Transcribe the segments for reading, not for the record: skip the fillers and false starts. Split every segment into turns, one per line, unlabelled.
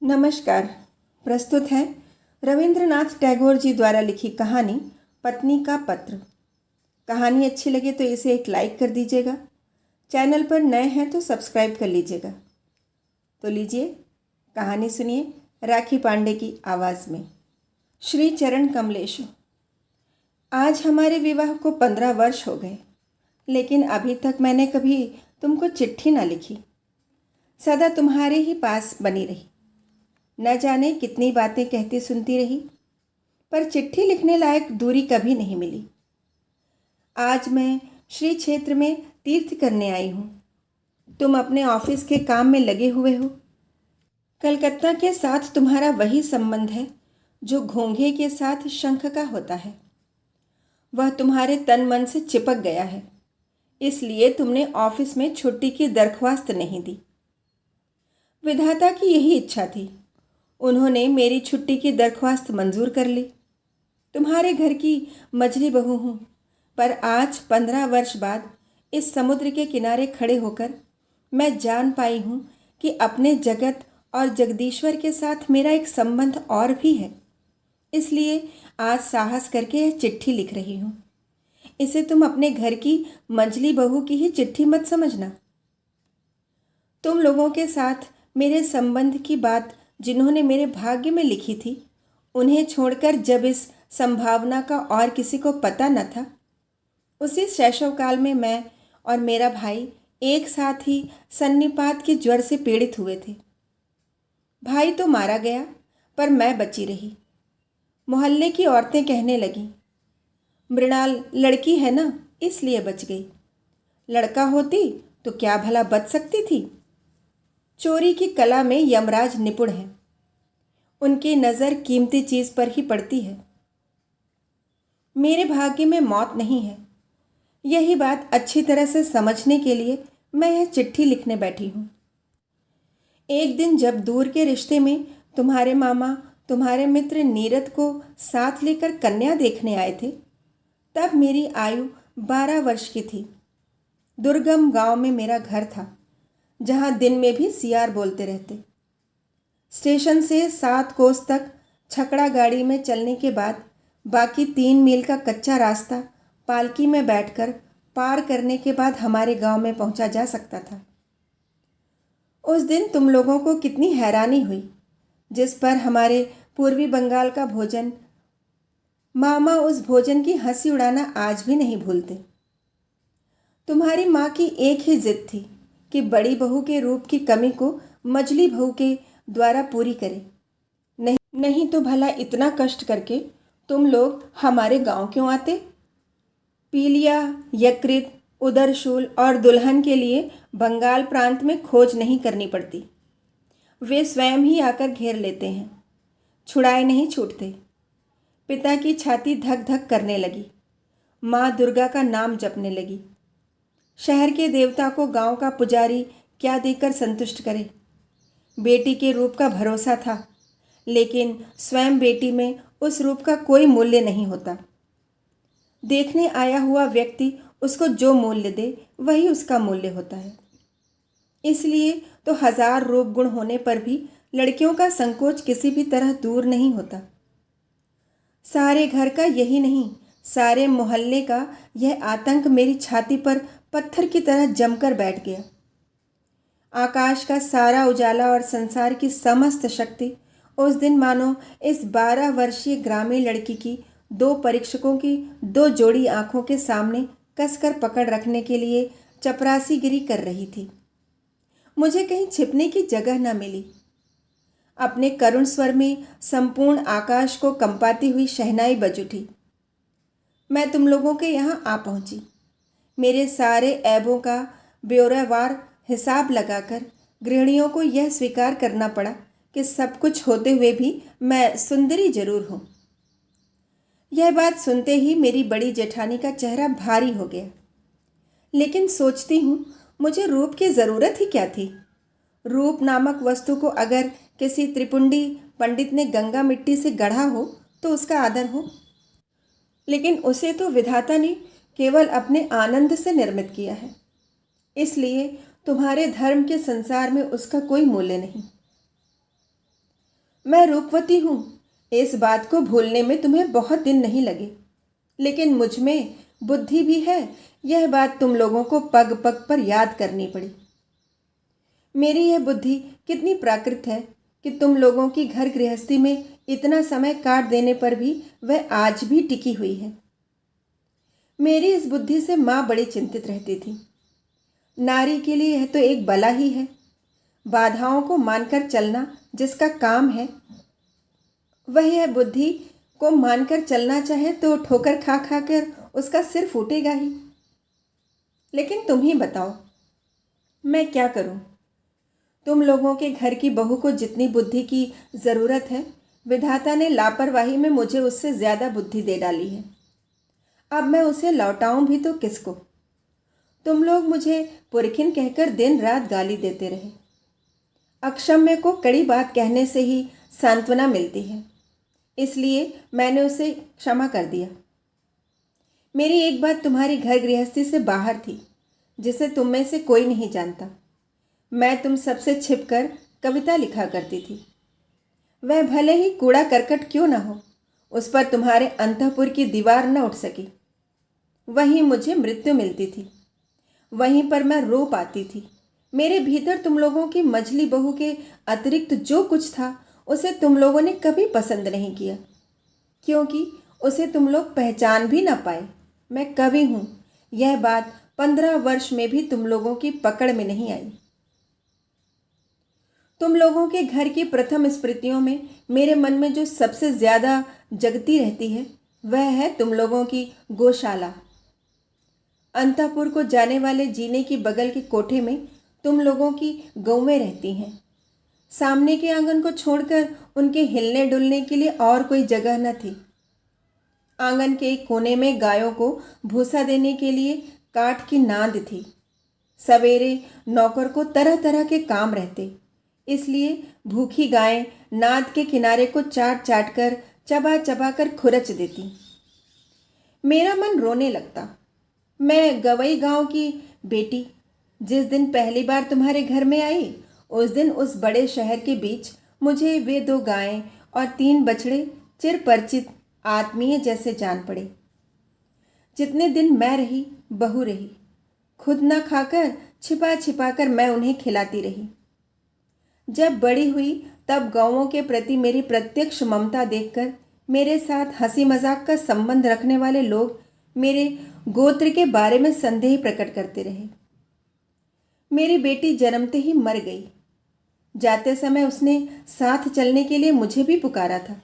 नमस्कार। प्रस्तुत है रविंद्रनाथ टैगोर जी द्वारा लिखी कहानी पत्नी का पत्र। कहानी अच्छी लगे तो इसे एक लाइक कर दीजिएगा। चैनल पर नए हैं तो सब्सक्राइब कर लीजिएगा। तो लीजिए कहानी सुनिए राखी पांडे की आवाज़ में। श्री चरण कमलेश। आज हमारे विवाह को 15 वर्ष हो गए, लेकिन अभी तक मैंने कभी तुमको चिट्ठी ना लिखी। सदा तुम्हारे ही पास बनी रही। न जाने कितनी बातें कहती सुनती रही, पर चिट्ठी लिखने लायक दूरी कभी नहीं मिली। आज मैं श्री क्षेत्र में तीर्थ करने आई हूँ। तुम अपने ऑफिस के काम में लगे हुए हो। कलकत्ता के साथ तुम्हारा वही संबंध है जो घोंघे के साथ शंख का होता है। वह तुम्हारे तन मन से चिपक गया है, इसलिए तुमने ऑफिस में छुट्टी की दरख्वास्त नहीं दी। विधाता की यही इच्छा थी। उन्होंने मेरी छुट्टी की दरख्वास्त मंजूर कर ली। तुम्हारे घर की मझली बहू हूँ, पर आज 15 वर्ष बाद इस समुद्र के किनारे खड़े होकर मैं जान पाई हूँ कि अपने जगत और जगदीश्वर के साथ मेरा एक संबंध और भी है। इसलिए आज साहस करके यह चिट्ठी लिख रही हूँ। इसे तुम अपने घर की मंझली बहू की ही चिट्ठी मत समझना। तुम लोगों के साथ मेरे संबंध की बात जिन्होंने मेरे भाग्य में लिखी थी, उन्हें छोड़कर जब इस संभावना का और किसी को पता न था, उसी शैशव काल में मैं और मेरा भाई एक साथ ही सन्निपात के ज्वर से पीड़ित हुए थे। भाई तो मारा गया, पर मैं बची रही। मोहल्ले की औरतें कहने लगीं, मृणाल लड़की है ना, इसलिए बच गई। लड़का होती तो क्या भला बच सकती थी। चोरी की कला में यमराज निपुण है। उनकी नज़र कीमती चीज़ पर ही पड़ती है। मेरे भाग्य में मौत नहीं है। यही बात अच्छी तरह से समझने के लिए मैं यह चिट्ठी लिखने बैठी हूँ। एक दिन जब दूर के रिश्ते में तुम्हारे मामा तुम्हारे मित्र नीरद को साथ लेकर कन्या देखने आए थे, तब मेरी आयु 12 वर्ष की थी। दुर्गम गांव में मेरा घर था, जहाँ दिन में भी सियार बोलते रहते। स्टेशन से 7 कोस तक छकड़ा गाड़ी में चलने के बाद बाकी 3 मील का कच्चा रास्ता पालकी में बैठकर पार करने के बाद हमारे गांव में पहुंचा जा सकता था। उस दिन तुम लोगों को कितनी हैरानी हुई, जिस पर हमारे पूर्वी बंगाल का भोजन, मामा उस भोजन की हंसी उड़ाना आज भी नहीं भूलते। तुम्हारी माँ की एक ही जिद थी कि बड़ी बहू के रूप की कमी को मझली बहू के द्वारा पूरी करे। नहीं तो भला इतना कष्ट करके तुम लोग हमारे गांव क्यों आते। पीलिया, यकृत, उदरशूल और दुल्हन के लिए बंगाल प्रांत में खोज नहीं करनी पड़ती। वे स्वयं ही आकर घेर लेते हैं, छुड़ाए नहीं छूटते। पिता की छाती धक धक करने लगी। माँ दुर्गा का नाम जपने लगी। शहर के देवता को गांव का पुजारी क्या देकर संतुष्ट करे। बेटी के रूप का भरोसा था, लेकिन स्वयं बेटी में उस रूप का कोई मूल्य नहीं होता। देखने आया हुआ व्यक्ति उसको जो मूल्य दे वही उसका मूल्य होता है। इसलिए तो 1000 रूप गुण होने पर भी लड़कियों का संकोच किसी भी तरह दूर नहीं होता। सारे घर का यही नहीं, सारे मोहल्ले का यह आतंक मेरी छाती पर पत्थर की तरह जमकर बैठ गया। आकाश का सारा उजाला और संसार की समस्त शक्ति उस दिन मानो इस 12 वर्षीय ग्रामीण लड़की की 2 परीक्षकों की 2 जोड़ी आंखों के सामने कसकर पकड़ रखने के लिए चपरासीगिरी कर रही थी। मुझे कहीं छिपने की जगह न मिली। अपने करुण स्वर में संपूर्ण आकाश को कंपाती हुई शहनाई बज उठी। मैं तुम लोगों के यहाँ आ पहुँची। मेरे सारे ऐबों का ब्यौरेवार हिसाब लगाकर गृहिणियों को यह स्वीकार करना पड़ा कि सब कुछ होते हुए भी मैं सुंदरी जरूर हूँ। यह बात सुनते ही मेरी बड़ी जेठानी का चेहरा भारी हो गया। लेकिन सोचती हूँ, मुझे रूप की ज़रूरत ही क्या थी। रूप नामक वस्तु को अगर किसी त्रिपुंडी पंडित ने गंगा मिट्टी से गढ़ा हो तो उसका आदर हो, लेकिन उसे तो विधाता ने केवल अपने आनंद से निर्मित किया है। इसलिए तुम्हारे धर्म के संसार में उसका कोई मूल्य नहीं। मैं रूपवती हूँ, इस बात को भूलने में तुम्हें बहुत दिन नहीं लगे, लेकिन मुझ में बुद्धि भी है, यह बात तुम लोगों को पग पग पर याद करनी पड़ी। मेरी यह बुद्धि कितनी प्राकृत है कि तुम लोगों की घर गृहस्थी में इतना समय काट देने पर भी वह आज भी टिकी हुई है। मेरी इस बुद्धि से माँ बड़ी चिंतित रहती थी। नारी के लिए यह तो एक बला ही है। बाधाओं को मानकर चलना जिसका काम है, वह यह बुद्धि को मानकर चलना चाहे तो ठोकर खा खा कर उसका सिर फूटेगा ही। लेकिन तुम ही बताओ, मैं क्या करूं? तुम लोगों के घर की बहू को जितनी बुद्धि की ज़रूरत है, विधाता ने लापरवाही में मुझे उससे ज़्यादा बुद्धि दे डाली है। अब मैं उसे लौटाऊं भी तो किसको? तुम लोग मुझे पुरखिन कहकर दिन रात गाली देते रहे। अक्षम्य को कड़ी बात कहने से ही सांत्वना मिलती है, इसलिए मैंने उसे क्षमा कर दिया। मेरी एक बात तुम्हारी घर गृहस्थी से बाहर थी, जिसे तुम में से कोई नहीं जानता। मैं तुम सबसे छिपकर कविता लिखा करती थी। वह भले ही कूड़ा करकट क्यों न हो, उस पर तुम्हारे अंतःपुर की दीवार न उठ सकी। वहीं मुझे मृत्यु मिलती थी, वहीं पर मैं रो पाती थी। मेरे भीतर तुम लोगों की मझली बहू के अतिरिक्त जो कुछ था, उसे तुम लोगों ने कभी पसंद नहीं किया, क्योंकि उसे तुम लोग पहचान भी ना पाए। मैं कवि हूँ, यह बात 15 वर्ष में भी तुम लोगों की पकड़ में नहीं आई। तुम लोगों के घर की प्रथम स्मृतियों में मेरे मन में जो सबसे ज़्यादा जगती रहती है, वह है तुम लोगों की गौशाला। अंतःपुर को जाने वाले जीने की बगल के कोठे में तुम लोगों की गौवें रहती हैं। सामने के आंगन को छोड़कर उनके हिलने डुलने के लिए और कोई जगह न थी। आंगन के एक कोने में गायों को भूसा देने के लिए काठ की नांद थी। सवेरे नौकर को तरह तरह के काम रहते, इसलिए भूखी गायें नाद के किनारे को चाट चाट कर चबा चबा कर खुरच देती। मेरा मन रोने लगता। मैं गवई गांव की बेटी जिस दिन पहली बार तुम्हारे घर में आई, उस दिन उस बड़े शहर के बीच मुझे वे 2 गायें और 3 बछड़े चिरपरिचित आत्मीय जैसे जान पड़े। जितने दिन मैं रही, बहू रही, खुद न खाकर छिपा छिपा कर मैं उन्हें खिलाती रही। जब बड़ी हुई तब गौओं के प्रति मेरी प्रत्यक्ष ममता देखकर मेरे साथ हंसी मजाक का संबंध रखने वाले लोग मेरे गोत्र के बारे में संदेह प्रकट करते रहे। मेरी बेटी जन्मते ही मर गई। जाते समय उसने साथ चलने के लिए मुझे भी पुकारा था।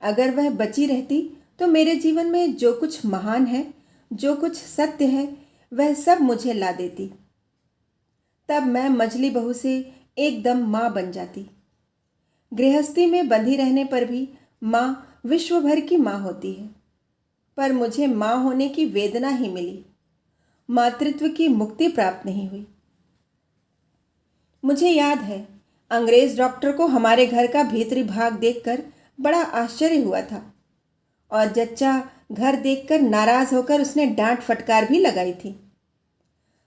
अगर वह बची रहती तो मेरे जीवन में जो कुछ महान है, जो कुछ सत्य है, वह सब मुझे ला देती। तब मैं मझली बहू से एकदम माँ बन जाती। गृहस्थी में बंधी रहने पर भी माँ विश्व भर की माँ होती है, पर मुझे माँ होने की वेदना ही मिली, मातृत्व की मुक्ति प्राप्त नहीं हुई। मुझे याद है, अंग्रेज डॉक्टर को हमारे घर का भीतरी भाग देखकर बड़ा आश्चर्य हुआ था, और जच्चा घर देखकर नाराज होकर उसने डांट फटकार भी लगाई थी।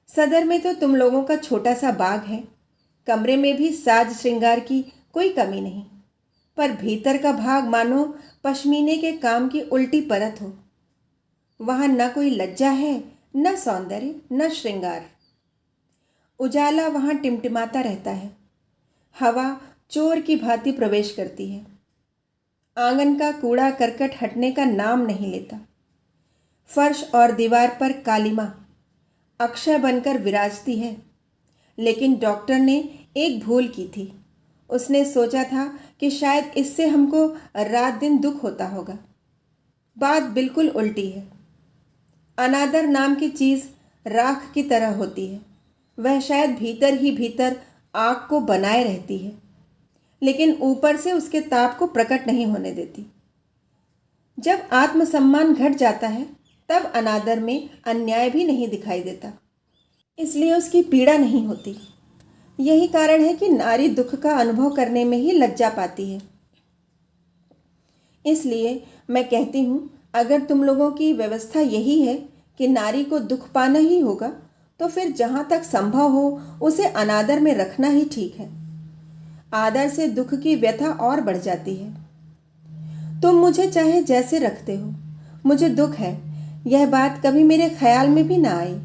सदर में तो तुम लोगों का छोटा सा बाग है, कमरे में भी साज श्रृंगार की कोई कमी नहीं, पर भीतर का भाग मानो पश्मीने के काम की उल्टी परत हो। वहाँ न कोई लज्जा है, न सौंदर्य, न श्रृंगार। उजाला वहाँ टिमटिमाता रहता है, हवा चोर की भांति प्रवेश करती है। आंगन का कूड़ा करकट हटने का नाम नहीं लेता। फर्श और दीवार पर कालिमा अक्षय बनकर विराजती है। लेकिन डॉक्टर ने एक भूल की थी। उसने सोचा था कि शायद इससे हमको रात दिन दुख होता होगा। बात बिल्कुल उल्टी है। अनादर नाम की चीज़ राख की तरह होती है। वह शायद भीतर ही भीतर आग को बनाए रहती है, लेकिन ऊपर से उसके ताप को प्रकट नहीं होने देती। जब आत्मसम्मान घट जाता है, तब अनादर में अन्याय भी नहीं दिखाई देता, इसलिए उसकी पीड़ा नहीं होती। यही कारण है कि नारी दुख का अनुभव करने में ही लज्जा पाती है। इसलिए मैं कहती हूँ, अगर तुम लोगों की व्यवस्था यही है कि नारी को दुख पाना ही होगा, तो फिर जहाँ तक संभव हो उसे अनादर में रखना ही ठीक है। आदर से दुख की व्यथा और बढ़ जाती है। तुम मुझे चाहे जैसे रखते हो, मुझे दुख है, यह बात कभी मेरे ख्याल में भी ना आई।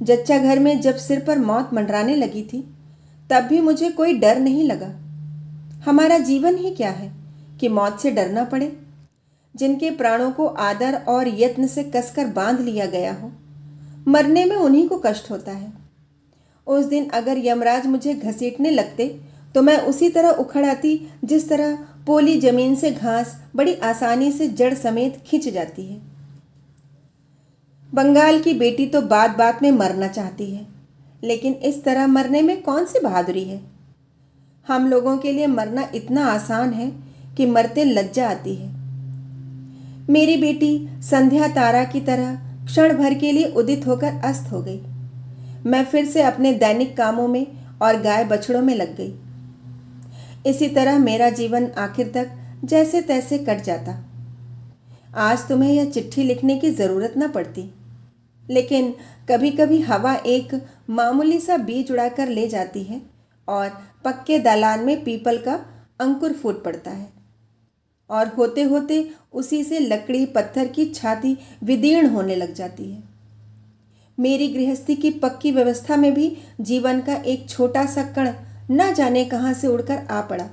जच्चा घर में जब सिर पर मौत मंडराने लगी थी, तब भी मुझे कोई डर नहीं लगा। हमारा जीवन ही क्या है कि मौत से डरना पड़े। जिनके प्राणों को आदर और यत्न से कसकर बांध लिया गया हो, मरने में उन्हीं को कष्ट होता है। उस दिन अगर यमराज मुझे घसीटने लगते तो मैं उसी तरह उखड़ आती जिस तरह पोली जमीन से घास बड़ी आसानी से जड़ समेत खिंच जाती है। बंगाल की बेटी तो बात बात में मरना चाहती है, लेकिन इस तरह मरने में कौन सी बहादुरी है। हम लोगों के लिए मरना इतना आसान है कि मरते लज्जा आती है। मेरी बेटी संध्या तारा की तरह क्षण भर के लिए उदित होकर अस्त हो गई। मैं फिर से अपने दैनिक कामों में और गाय बछड़ों में लग गई। इसी तरह मेरा जीवन आखिर तक जैसे तैसे कट जाता। आज तुम्हें यह चिट्ठी लिखने की ज़रूरत न पड़ती, लेकिन कभी कभी हवा एक मामूली सा बीज उड़ाकर ले जाती है और पक्के दालान में पीपल का अंकुर फूट पड़ता है, और होते होते उसी से लकड़ी पत्थर की छाती विदीर्ण होने लग जाती है। मेरी गृहस्थी की पक्की व्यवस्था में भी जीवन का एक छोटा सा कण न जाने कहाँ से उड़कर आ पड़ा।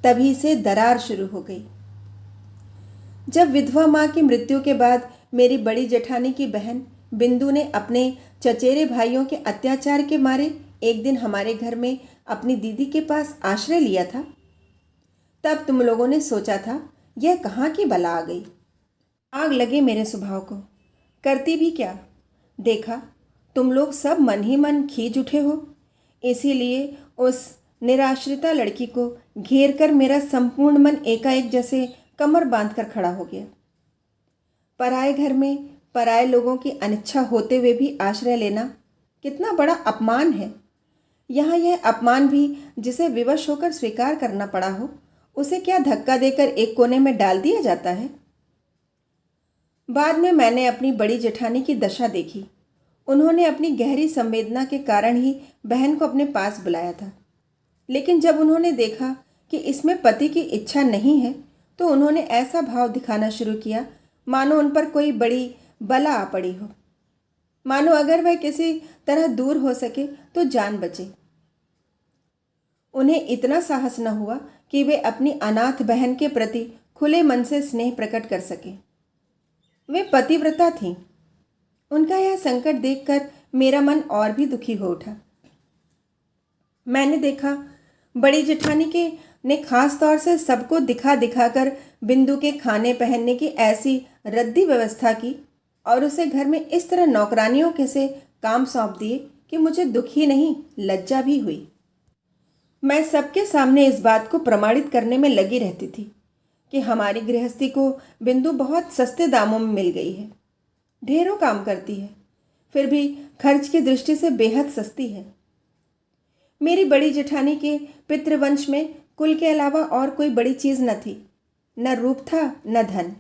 तभी से दरार शुरू हो गई। जब विधवा माँ की मृत्यु के बाद मेरी बड़ी जेठानी की बहन बिंदु ने अपने चचेरे भाइयों के अत्याचार के मारे एक दिन हमारे घर में अपनी दीदी के पास आश्रय लिया था, तब तुम लोगों ने सोचा था यह कहाँ की बला आ गई। आग लगे मेरे स्वभाव को, करती भी क्या। देखा तुम लोग सब मन ही मन खींच उठे हो, इसीलिए उस निराश्रिता लड़की को घेर कर मेरा संपूर्ण मन एकाएक जैसे कमर बांधकर खड़ा हो गया। पराए घर में पराए लोगों की अनिच्छा होते हुए भी आश्रय लेना कितना बड़ा अपमान है। यहाँ यह अपमान भी जिसे विवश होकर स्वीकार करना पड़ा हो, उसे क्या धक्का देकर एक कोने में डाल दिया जाता है। बाद में मैंने अपनी बड़ी जेठानी की दशा देखी। उन्होंने अपनी गहरी संवेदना के कारण ही बहन को अपने पास बुलाया था, लेकिन जब उन्होंने देखा कि इसमें पति की इच्छा नहीं है, तो उन्होंने ऐसा भाव दिखाना शुरू किया मानो उन पर कोई बड़ी बला आ पड़ी हो, मानो अगर वह किसी तरह दूर हो सके तो जान बचे। उन्हें इतना साहस न हुआ कि वे अपनी अनाथ बहन के प्रति खुले मन से स्नेह प्रकट कर सके। वे पतिव्रता थीं। उनका यह संकट देखकर मेरा मन और भी दुखी हो उठा। मैंने देखा बड़ी जेठानी के ने खास तौर से सबको दिखा दिखाकर बिंदु के खाने पहनने की ऐसी रद्दी व्यवस्था की और उसे घर में इस तरह नौकरानियों के से काम सौंप दिए कि मुझे दुख ही नहीं, लज्जा भी हुई। मैं सबके सामने इस बात को प्रमाणित करने में लगी रहती थी कि हमारी गृहस्थी को बिंदु बहुत सस्ते दामों में मिल गई है। ढेरों काम करती है, फिर भी खर्च की दृष्टि से बेहद सस्ती है। मेरी बड़ी जेठानी के पितृवंश में कुल के अलावा और कोई बड़ी चीज़ न थी, न रूप था न धन।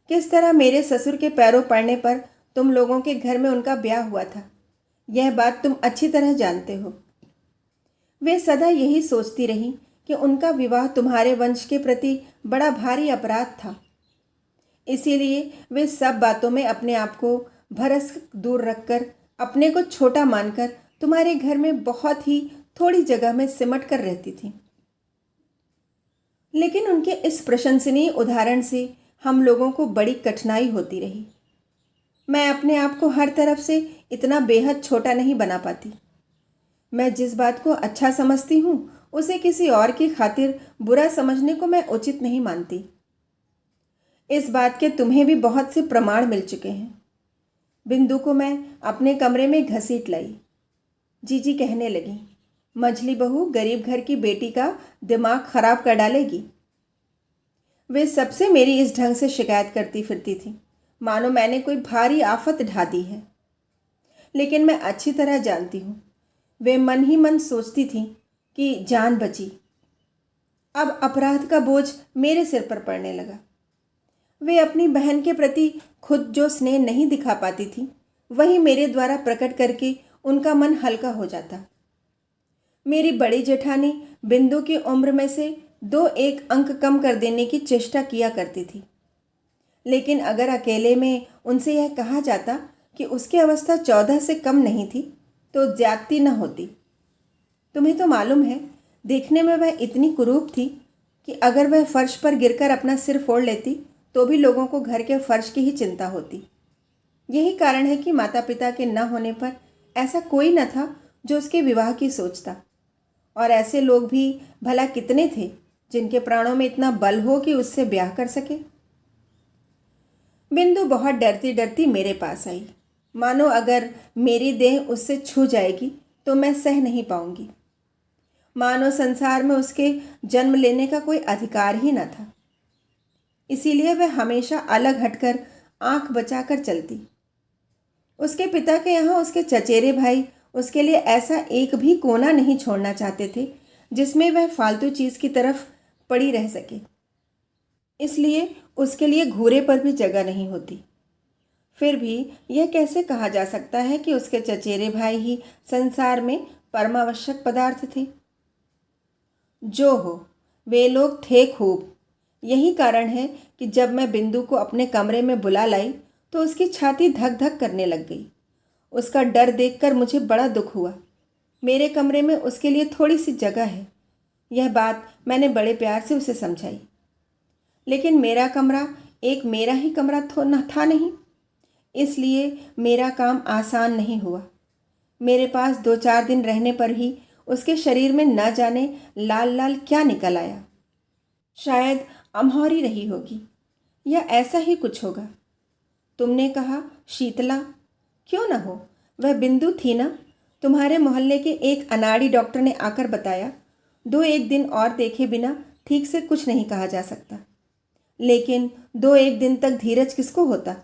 किस तरह मेरे ससुर के पैरों पड़ने पर तुम लोगों के घर में उनका ब्याह हुआ था, यह बात तुम अच्छी तरह जानते हो। वे सदा यही सोचती रहीं कि उनका विवाह तुम्हारे वंश के प्रति बड़ा भारी अपराध था, इसीलिए वे सब बातों में अपने आप को भरसक दूर रखकर, अपने को छोटा मानकर तुम्हारे घर में बहुत ही थोड़ी जगह में सिमट कर रहती थी। लेकिन उनके इस प्रशंसनीय उदाहरण से हम लोगों को बड़ी कठिनाई होती रही। मैं अपने आप को हर तरफ से इतना बेहद छोटा नहीं बना पाती। मैं जिस बात को अच्छा समझती हूँ उसे किसी और की खातिर बुरा समझने को मैं उचित नहीं मानती। इस बात के तुम्हें भी बहुत से प्रमाण मिल चुके हैं। बिंदु को मैं अपने कमरे में घसीट लाई। जीजी कहने लगी, मझली बहू गरीब घर की बेटी का दिमाग खराब कर डालेगी। वे सबसे मेरी इस ढंग से शिकायत करती फिरती थी, मानो मैंने कोई भारी आफत ढा दी है। लेकिन मैं अच्छी तरह जानती हूँ, वे मन ही मन सोचती थीं कि जान बची। अब अपराध का बोझ मेरे सिर पर पड़ने लगा। वे अपनी बहन के प्रति खुद जो स्नेह नहीं दिखा पाती थी, वही मेरे द्वारा प्रकट करके उनका मन हल्का हो जाता। मेरी बड़ी जेठानी बिंदु की उम्र में से 2-1 अंक कम कर देने की चेष्टा किया करती थी, लेकिन अगर अकेले में उनसे यह कहा जाता कि उसकी अवस्था 14 से कम नहीं थी तो ज्यादती न होती। तुम्हें तो मालूम है, देखने में वह इतनी कुरूप थी कि अगर वह फर्श पर गिरकर अपना सिर फोड़ लेती तो भी लोगों को घर के फर्श की ही चिंता होती। यही कारण है कि माता पिता के न होने पर ऐसा कोई न था जो उसके विवाह की सोचता, और ऐसे लोग भी भला कितने थे जिनके प्राणों में इतना बल हो कि उससे ब्याह कर सके। बिंदु बहुत डरती डरती मेरे पास आई, मानो अगर मेरी देह उससे छू जाएगी तो मैं सह नहीं पाऊंगी, मानो संसार में उसके जन्म लेने का कोई अधिकार ही न था। इसीलिए वह हमेशा अलग हटकर आंख बचाकर चलती। उसके पिता के यहाँ उसके चचेरे भाई उसके लिए ऐसा एक भी कोना नहीं छोड़ना चाहते थे जिसमें वह फालतू चीज़ की तरफ पड़ी रह सके, इसलिए उसके लिए घूरे पर भी जगह नहीं होती। फिर भी यह कैसे कहा जा सकता है कि उसके चचेरे भाई ही संसार में परमावश्यक पदार्थ थे। जो हो, वे लोग थे खूब। यही कारण है कि जब मैं बिंदु को अपने कमरे में बुला लाई तो उसकी छाती धक धक करने लग गई। उसका डर देखकर मुझे बड़ा दुख हुआ। मेरे कमरे में उसके लिए थोड़ी सी जगह है, यह बात मैंने बड़े प्यार से उसे समझाई। लेकिन मेरा कमरा एक मेरा ही कमरा था नहीं, इसलिए मेरा काम आसान नहीं हुआ। मेरे पास 2-4 दिन रहने पर ही उसके शरीर में न जाने लाल लाल क्या निकल आया। शायद अमहौरी रही होगी या ऐसा ही कुछ होगा। तुमने कहा शीतला, क्यों न हो, वह बिंदु थी ना। तुम्हारे मोहल्ले के एक अनाड़ी डॉक्टर ने आकर बताया 2-1 दिन और देखे बिना ठीक से कुछ नहीं कहा जा सकता। लेकिन 2-1 दिन तक धीरज किसको होता।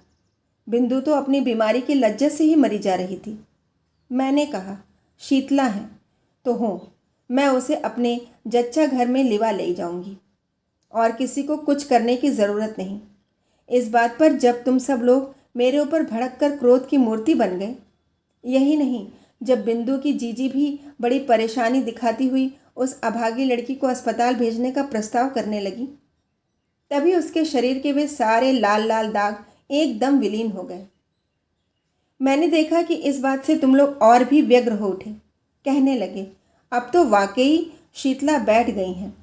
बिंदु तो अपनी बीमारी की लज्जत से ही मरी जा रही थी। मैंने कहा शीतला है तो हो, मैं उसे अपने जच्चा घर में लिवा ले जाऊंगी और किसी को कुछ करने की ज़रूरत नहीं। इस बात पर जब तुम सब लोग मेरे ऊपर भड़क कर क्रोध की मूर्ति बन गए, यही नहीं, जब बिंदु की जीजी भी बड़ी परेशानी दिखाती हुई उस अभागी लड़की को अस्पताल भेजने का प्रस्ताव करने लगी, तभी उसके शरीर के वे सारे लाल लाल दाग एकदम विलीन हो गए। मैंने देखा कि इस बात से तुम लोग और भी व्यग्र हो उठे। कहने लगे अब तो वाकई शीतला बैठ गई हैं।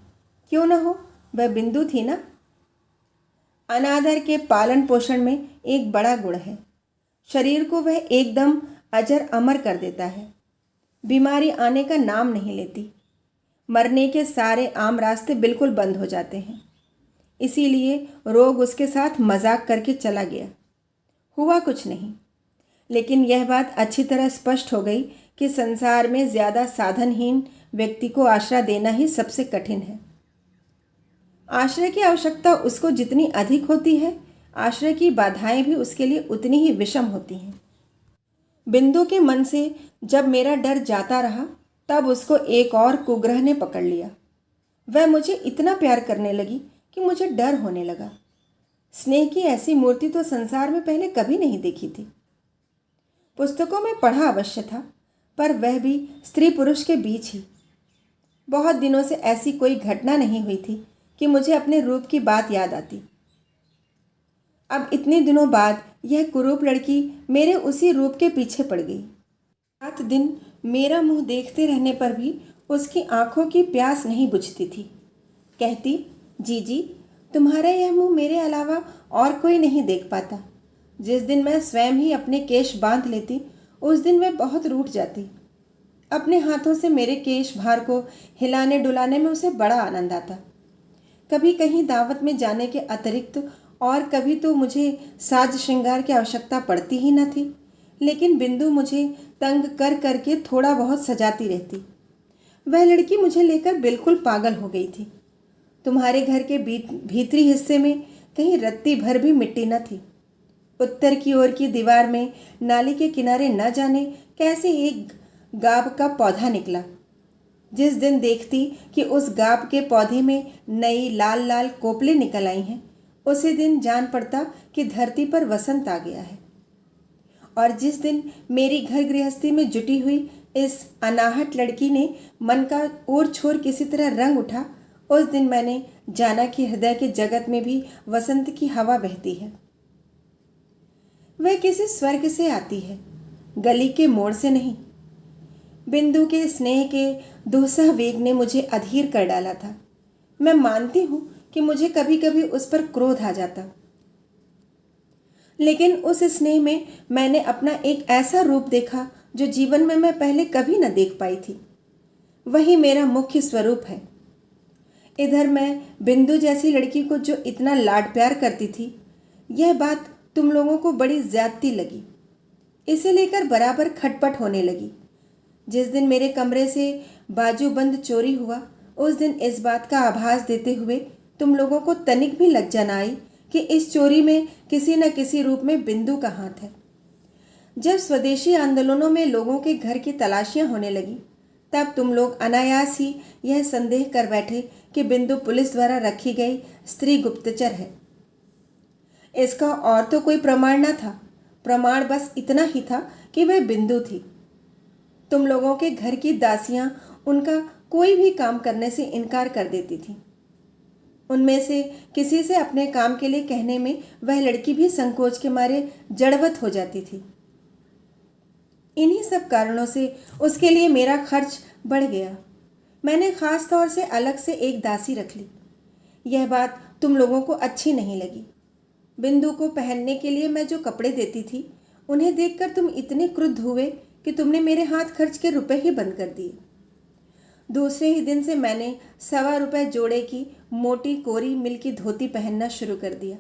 क्यों न हो, वह बिंदु थी ना। अनादर के पालन पोषण में एक बड़ा गुण है, शरीर को वह एकदम अजर अमर कर देता है। बीमारी आने का नाम नहीं लेती, मरने के सारे आम रास्ते बिल्कुल बंद हो जाते हैं। इसीलिए रोग उसके साथ मजाक करके चला गया। हुआ कुछ नहीं, लेकिन यह बात अच्छी तरह स्पष्ट हो गई कि संसार में ज़्यादा साधनहीन व्यक्ति को आश्रय देना ही सबसे कठिन है। आश्रय की आवश्यकता उसको जितनी अधिक होती है, आश्रय की बाधाएं भी उसके लिए उतनी ही विषम होती हैं। बिंदु के मन से जब मेरा डर जाता रहा, तब उसको एक और कुग्रह ने पकड़ लिया। वह मुझे इतना प्यार करने लगी कि मुझे डर होने लगा। स्नेह की ऐसी मूर्ति तो संसार में पहले कभी नहीं देखी थी। पुस्तकों में पढ़ा अवश्य था, पर वह भी स्त्री पुरुष के बीच ही। बहुत दिनों से ऐसी कोई घटना नहीं हुई थी कि मुझे अपने रूप की बात याद आती। अब इतने दिनों बाद यह कुरूप लड़की मेरे उसी रूप के पीछे पड़ गई। रात दिन मेरा मुंह देखते रहने पर भी उसकी आंखों की प्यास नहीं बुझती थी। कहती, जीजी, तुम्हारा यह मुंह मेरे अलावा और कोई नहीं देख पाता। जिस दिन मैं स्वयं ही अपने केश बांध लेती, उस दिन मैं बहुत रूठ जाती। अपने हाथों से मेरे केश भार को हिलाने डुलाने में उसे बड़ा आनंद आता। कभी कहीं दावत में जाने के अतिरिक्त और कभी तो मुझे साज श्रृंगार की आवश्यकता पड़ती ही न थी, लेकिन बिंदु मुझे तंग कर करके थोड़ा बहुत सजाती रहती। वह लड़की मुझे लेकर बिल्कुल पागल हो गई थी। तुम्हारे घर के भीतरी हिस्से में कहीं रत्ती भर भी मिट्टी न थी। उत्तर की ओर की दीवार में नाली के किनारे न जाने कैसे एक गाब का पौधा निकला। जिस दिन देखती कि उस गाब के पौधे में नई लाल लाल कोपले निकल आई हैं, उसी दिन जान पड़ता कि धरती पर वसंत आ गया है। और जिस दिन मेरी घर गृहस्थी में जुटी हुई इस अनाहट लड़की ने मन का ओर छोर किसी तरह रंग उठा, उस दिन मैंने जाना कि हृदय के जगत में भी वसंत की हवा बहती है। वह किसी स्वर्ग से आती है, गली के मोड़ से नहीं। बिंदु के स्नेह के दुस्सह वेग ने मुझे अधीर कर डाला था। मैं मानती हूं कि मुझे कभी कभी उस पर क्रोध आ जाता, लेकिन उस स्नेह में मैंने अपना एक ऐसा रूप देखा जो जीवन में मैं पहले कभी न देख पाई थी। वही मेरा मुख्य स्वरूप है। इधर मैं बिंदु जैसी लड़की को जो इतना लाड प्यार करती थी, यह बात तुम लोगों को बड़ी ज्यादती लगी। इसे लेकर बराबर खटपट होने लगी। जिस दिन मेरे कमरे से बाजूबंद चोरी हुआ, उस दिन इस बात का आभास देते हुए तुम लोगों को तनिक भी लज्जा न आई कि इस चोरी में किसी न किसी रूप में बिंदु का हाथ है। जब स्वदेशी आंदोलनों में लोगों के घर की तलाशियां होने लगी, तब तुम लोग अनायास ही यह संदेह कर बैठे कि बिंदु पुलिस द्वारा रखी गई स्त्री गुप्तचर है। इसका और तो कोई प्रमाण न था। प्रमाण बस इतना ही था कि वह बिंदु थी। तुम लोगों के घर की दासियां उनका कोई भी काम करने से इनकार कर देती थी। उनमें से किसी से अपने काम के लिए कहने में वह लड़की भी संकोच के मारे जड़वत हो जाती थी। इन्हीं सब कारणों से उसके लिए मेरा खर्च बढ़ गया। मैंने खास तौर से अलग से एक दासी रख ली। यह बात तुम लोगों को अच्छी नहीं लगी। बिंदु को पहनने के लिए मैं जो कपड़े देती थी, उन्हें देखकर तुम इतने क्रुद्ध हुए कि तुमने मेरे हाथ खर्च के रुपए ही बंद कर दिए। दूसरे ही दिन से मैंने ₹1.25 जोड़े की मोटी कोरी मिल की धोती पहनना शुरू कर दिया।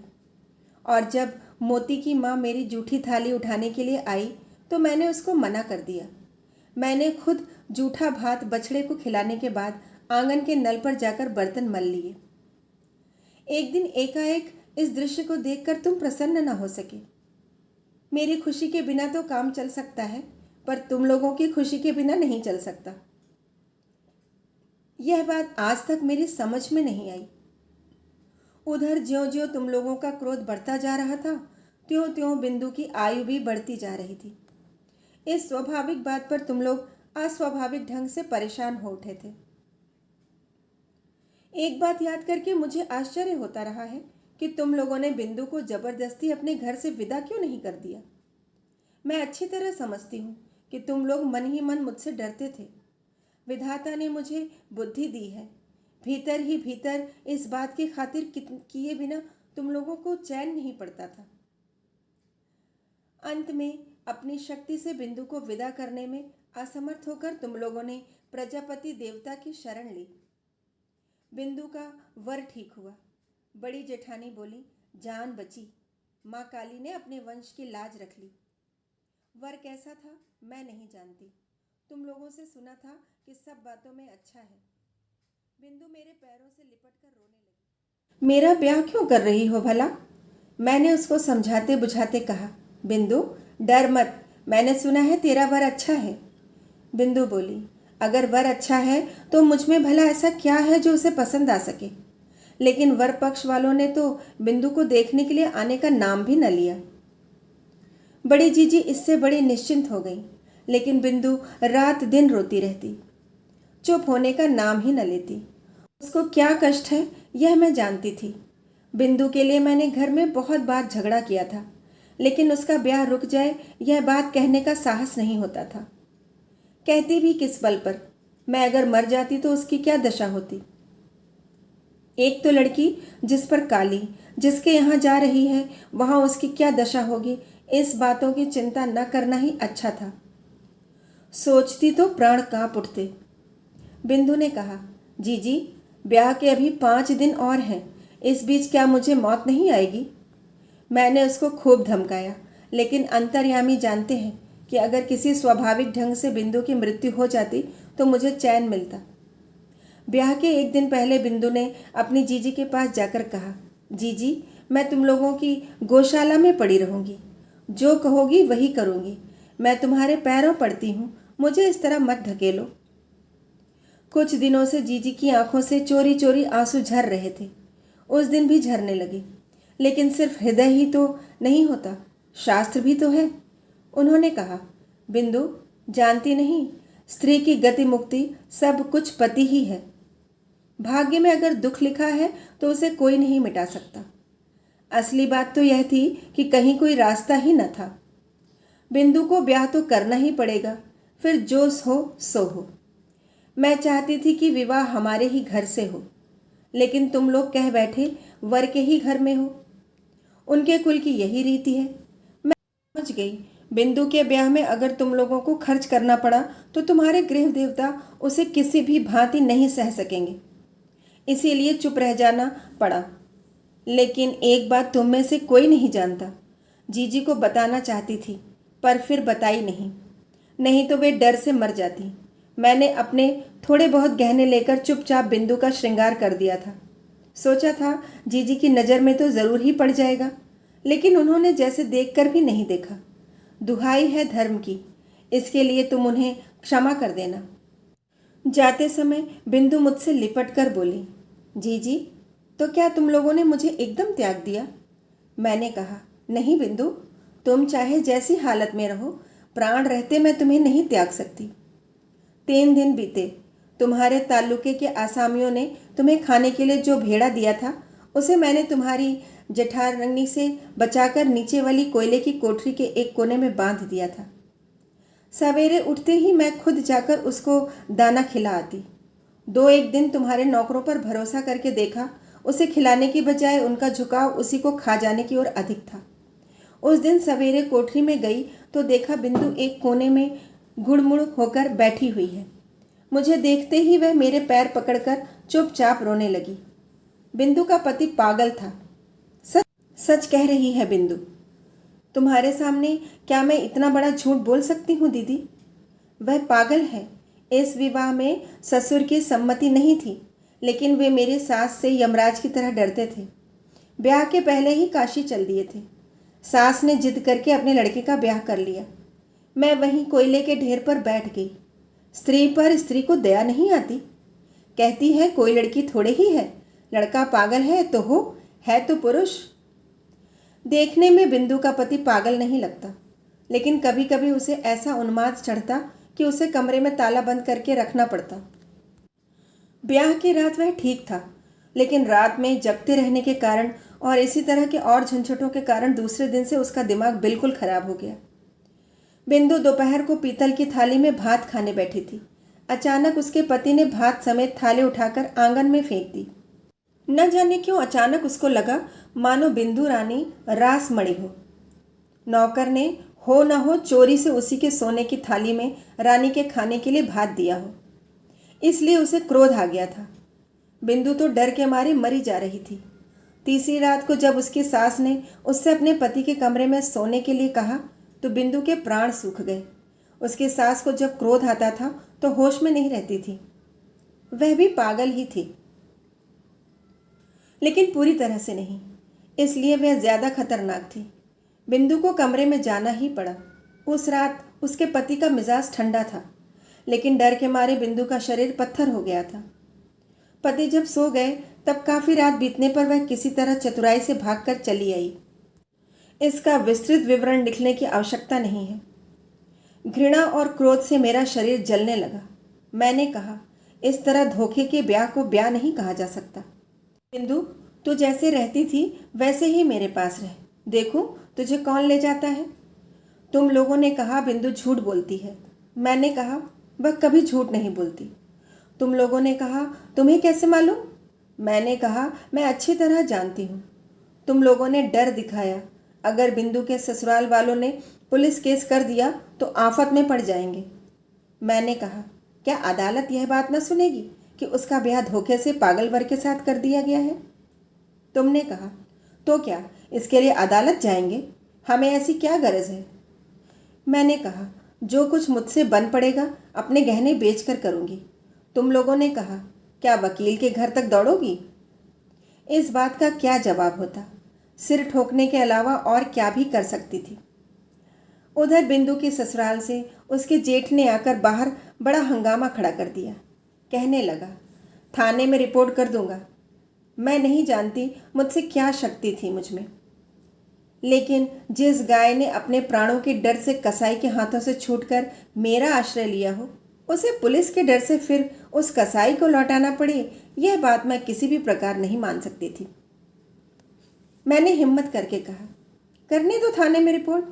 और जब मोती की माँ मेरी जूठी थाली उठाने के लिए आई तो मैंने उसको मना कर दिया। मैंने खुद जूठा भात बछड़े को खिलाने के बाद आंगन के नल पर जाकर बर्तन मल लिए। एक दिन एकाएक इस दृश्य को देखकर तुम प्रसन्न न हो सके। मेरी खुशी के बिना तो काम चल सकता है, पर तुम लोगों की खुशी के बिना नहीं चल सकता। यह बात आज तक मेरी समझ में नहीं आई। उधर ज्यों-ज्यों तुम लोगों का क्रोध बढ़ता जा रहा था, त्यों-त्यों बिंदु की आयु भी बढ़ती जा रही थी। इस स्वाभाविक बात पर तुम लोग अस्वाभाविक ढंग से परेशान हो उठे थे। एक बात याद करके मुझे आश्चर्य होता रहा है कि तुम लोगों ने बिंदु को जबरदस्ती अपने घर से विदा क्यों नहीं कर दिया। मैं अच्छी तरह समझती हूँ कि तुम लोग मन ही मन मुझसे डरते थे। विधाता ने मुझे बुद्धि दी है। भीतर ही भीतर इस बात की खातिर किए बिना तुम लोगों को चैन नहीं पड़ता था। अंत में अपनी शक्ति से बिंदु को विदा करने में असमर्थ होकर तुम लोगों ने प्रजापति देवता की शरण ली। बिंदु का वर ठीक हुआ। बड़ी जेठानी बोली, जान बची। माँ काली ने अपने वंश की लाज रख ली। वर कैसा था मैं नहीं जानती। तुम लोगों से सुना था कि सब बातों में अच्छा है। बिंदु मेरे पैरों से लिपटकर रोने लगी। मेरा ब्याह क्यों कर रही हो भला? मैंने उसको समझाते बुझाते कहा। बिंदु डर मत, मैंने सुना है तेरा वर अच्छा है। बिंदु बोली, अगर वर अच्छा है तो मुझ में भला ऐसा क्या है जो उसे पसंद आ सके। लेकिन वर पक्ष वालों ने तो बिंदु को देखने के लिए आने का नाम भी न लिया। बड़ी जीजी इससे बड़ी निश्चिंत हो गई, लेकिन बिंदु रात दिन रोती रहती, चुप होने का नाम ही न लेती। उसको क्या कष्ट है यह मैं जानती थी। बिंदु के लिए मैंने घर में बहुत बार झगड़ा किया था, लेकिन उसका ब्याह रुक जाए यह बात कहने का साहस नहीं होता था। कहती भी किस बल पर? मैं अगर मर जाती तो उसकी क्या दशा होती। एक तो लड़की जिस पर काली, जिसके यहाँ जा रही है वहाँ उसकी क्या दशा होगी, इस बातों की चिंता न करना ही अच्छा था। सोचती तो प्राण कांप उठते। बिंदु ने कहा, जीजी ब्याह के अभी 5 दिन और हैं, इस बीच क्या मुझे मौत नहीं आएगी? मैंने उसको खूब धमकाया, लेकिन अंतर्यामी जानते हैं कि अगर किसी स्वाभाविक ढंग से बिंदु की मृत्यु हो जाती तो मुझे चैन मिलता। ब्याह के एक दिन पहले बिंदु ने अपनी जीजी के पास जाकर कहा, जीजी मैं तुम लोगों की गौशाला में पड़ी रहूँगी, जो कहोगी वही करूँगी। मैं तुम्हारे पैरों पड़ती हूँ, मुझे इस तरह मत ढकेलो। कुछ दिनों से जीजी की आंखों से चोरी चोरी आंसू झर रहे थे। उस दिन भी झरने लगे। लेकिन सिर्फ हृदय ही तो नहीं होता, शास्त्र भी तो है। उन्होंने कहा, बिंदु जानती नहीं, स्त्री की गति मुक्ति सब कुछ पति ही है। भाग्य में अगर दुख लिखा है तो उसे कोई नहीं मिटा सकता। असली बात तो यह थी कि कहीं कोई रास्ता ही न था। बिंदु को ब्याह तो करना ही पड़ेगा, फिर जो हो सो हो। मैं चाहती थी कि विवाह हमारे ही घर से हो, लेकिन तुम लोग कह बैठे वर के ही घर में हो। उनके कुल की यही रीति है। मैं समझ गई, बिंदु के ब्याह में अगर तुम लोगों को खर्च करना पड़ा तो तुम्हारे गृह देवता उसे किसी भी भांति नहीं सह सकेंगे, इसीलिए चुप रह जाना पड़ा। लेकिन एक बात तुम में से कोई नहीं जानता। जीजी को बताना चाहती थी, पर फिर बताई नहीं तो वे डर से मर जाती। मैंने अपने थोड़े बहुत गहने लेकर चुपचाप बिंदु का श्रृंगार कर दिया था। सोचा था जीजी की नज़र में तो ज़रूर ही पड़ जाएगा, लेकिन उन्होंने जैसे देखकर भी नहीं देखा। दुहाई है धर्म की, इसके लिए तुम उन्हें क्षमा कर देना। जाते समय बिंदु मुझसे लिपट कर बोली, जीजी तो क्या तुम लोगों ने मुझे एकदम त्याग दिया? मैंने कहा, नहीं बिंदु, तुम चाहे जैसी हालत में रहो, प्राण रहते मैं तुम्हें नहीं त्याग सकती। 3 दिन बीते। तुम्हारे ताल्लुके के आसामियों ने तुम्हें खाने के लिए जो भेड़ा दिया था उसे मैंने तुम्हारी जेठारनी से बचाकर नीचे वाली कोयले की कोठरी के एक कोने में बांध दिया था। सवेरे उठते ही मैं खुद जाकर उसको दाना खिला आती। 2-1 दिन तुम्हारे नौकरों पर भरोसा करके देखा, उसे खिलाने की बजाय उनका झुकाव उसी को खा जाने की ओर अधिक था। उस दिन सवेरे कोठरी में गई तो देखा बिंदु एक कोने में गुड़मुड़ होकर बैठी हुई है। मुझे देखते ही वह मेरे पैर पकड़कर चुपचाप रोने लगी। बिंदु का पति पागल था। सच सच कह रही है बिंदु। तुम्हारे सामने क्या मैं इतना बड़ा झूठ बोल सकती हूँ दीदी? वह पागल है। इस विवाह में ससुर की सम्मति नहीं थी, लेकिन वे मेरी सास से यमराज की तरह डरते थे। ब्याह के पहले ही काशी चल दिए थे। सास ने जिद करके अपने लड़के का ब्याह कर लिया। मैं वहीं कोयले के ढेर पर बैठ गई। स्त्री पर स्त्री को दया नहीं आती। कहती है कोई लड़की थोड़े ही है, लड़का पागल है तो है तो पुरुष। देखने में बिंदु का पति पागल नहीं लगता, लेकिन कभी कभी उसे ऐसा उन्माद चढ़ता कि उसे कमरे में ताला बंद करके रखना पड़ता। ब्याह की रात वह ठीक था, लेकिन रात में जगते रहने के कारण और इसी तरह के और झंझटों के कारण दूसरे दिन से उसका दिमाग बिल्कुल खराब हो गया। बिंदु दोपहर को पीतल की थाली में भात खाने बैठी थी। अचानक उसके पति ने भात समेत थाली उठाकर आंगन में फेंक दी। न जाने क्यों अचानक उसको लगा मानो बिंदु रानी रास मड़ी हो। नौकर ने हो न हो चोरी से उसी के सोने की थाली में रानी के खाने के लिए भात दिया हो, इसलिए उसे क्रोध आ गया था। बिंदु तो डर के मारे मरी जा रही थी। तीसरी रात को जब उसकी सास ने उससे अपने पति के कमरे में सोने के लिए कहा तो बिंदु के प्राण सूख गए। उसकी सास को जब क्रोध आता था तो होश में नहीं रहती थी। वह भी पागल ही थी, लेकिन पूरी तरह से नहीं, इसलिए वह ज़्यादा खतरनाक थी। बिंदु को कमरे में जाना ही पड़ा। उस रात उसके पति का मिजाज ठंडा था, लेकिन डर के मारे बिंदु का शरीर पत्थर हो गया था। पति जब सो गए तब काफ़ी रात बीतने पर वह किसी तरह चतुराई से भागकर चली आई। इसका विस्तृत विवरण लिखने की आवश्यकता नहीं है। घृणा और क्रोध से मेरा शरीर जलने लगा। मैंने कहा, इस तरह धोखे के ब्याह को ब्याह नहीं कहा जा सकता। बिंदु, तू जैसे रहती थी वैसे ही मेरे पास रह, देखूं तुझे कौन ले जाता है। तुम लोगों ने कहा बिंदु झूठ बोलती है। मैंने कहा वह कभी झूठ नहीं बोलती। तुम लोगों ने कहा तुम्हें कैसे मालूम? मैंने कहा मैं अच्छी तरह जानती हूँ। तुम लोगों ने डर दिखाया, अगर बिंदु के ससुराल वालों ने पुलिस केस कर दिया तो आफत में पड़ जाएंगे। मैंने कहा क्या अदालत यह बात न सुनेगी कि उसका ब्याह धोखे से पागल वर के साथ कर दिया गया है? तुमने कहा तो क्या इसके लिए अदालत जाएंगे? हमें ऐसी क्या गरज है? मैंने कहा जो कुछ मुझसे बन पड़ेगा अपने गहने बेचकर करूँगी। तुम लोगों ने कहा क्या वकील के घर तक दौड़ोगी? इस बात का क्या जवाब होता? सिर ठोकने के अलावा और क्या भी कर सकती थी। उधर बिंदु के ससुराल से उसके जेठ ने आकर बाहर बड़ा हंगामा खड़ा कर दिया। कहने लगा थाने में रिपोर्ट कर दूंगा। मैं नहीं जानती मुझसे क्या शक्ति थी मुझ में, लेकिन जिस गाय ने अपने प्राणों के डर से कसाई के हाथों से छूटकर मेरा आश्रय लिया हो, उसे पुलिस के डर से फिर उस कसाई को लौटाना पड़े, यह बात मैं किसी भी प्रकार नहीं मान सकती थी। मैंने हिम्मत करके कहा, करने दो थाने में रिपोर्ट।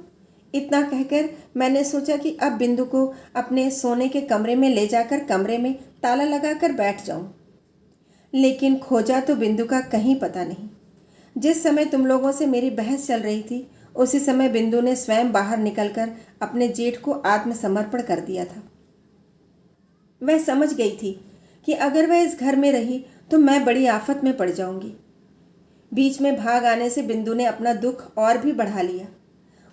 इतना कहकर मैंने सोचा कि अब बिंदु को अपने सोने के कमरे में ले जाकर कमरे में ताला लगाकर बैठ जाऊं। लेकिन खोजा तो बिंदु का कहीं पता नहीं। जिस समय तुम लोगों से मेरी बहस चल रही थी, उसी समय बिंदु ने स्वयं बाहर निकलकर अपने जेठ को आत्मसमर्पण कर दिया था। वह समझ गई थी कि अगर वह इस घर में रही तो मैं बड़ी आफत में पड़ जाऊंगी। बीच में भाग आने से बिंदु ने अपना दुख और भी बढ़ा लिया।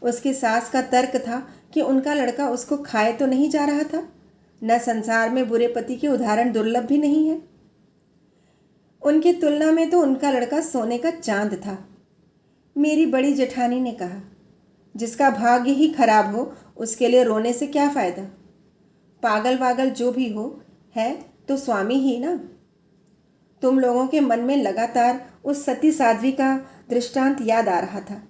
उसकी सास का तर्क था कि उनका लड़का उसको खाए तो नहीं जा रहा था, न संसार में बुरे पति के उदाहरण दुर्लभ भी नहीं है। उनकी तुलना में तो उनका लड़का सोने का चांद था। मेरी बड़ी जेठानी ने कहा, जिसका भाग्य ही खराब हो उसके लिए रोने से क्या फ़ायदा। पागल वागल जो भी हो है तो स्वामी ही ना। तुम लोगों के मन में लगातार उस सती साध्वी का दृष्टांत याद आ रहा था,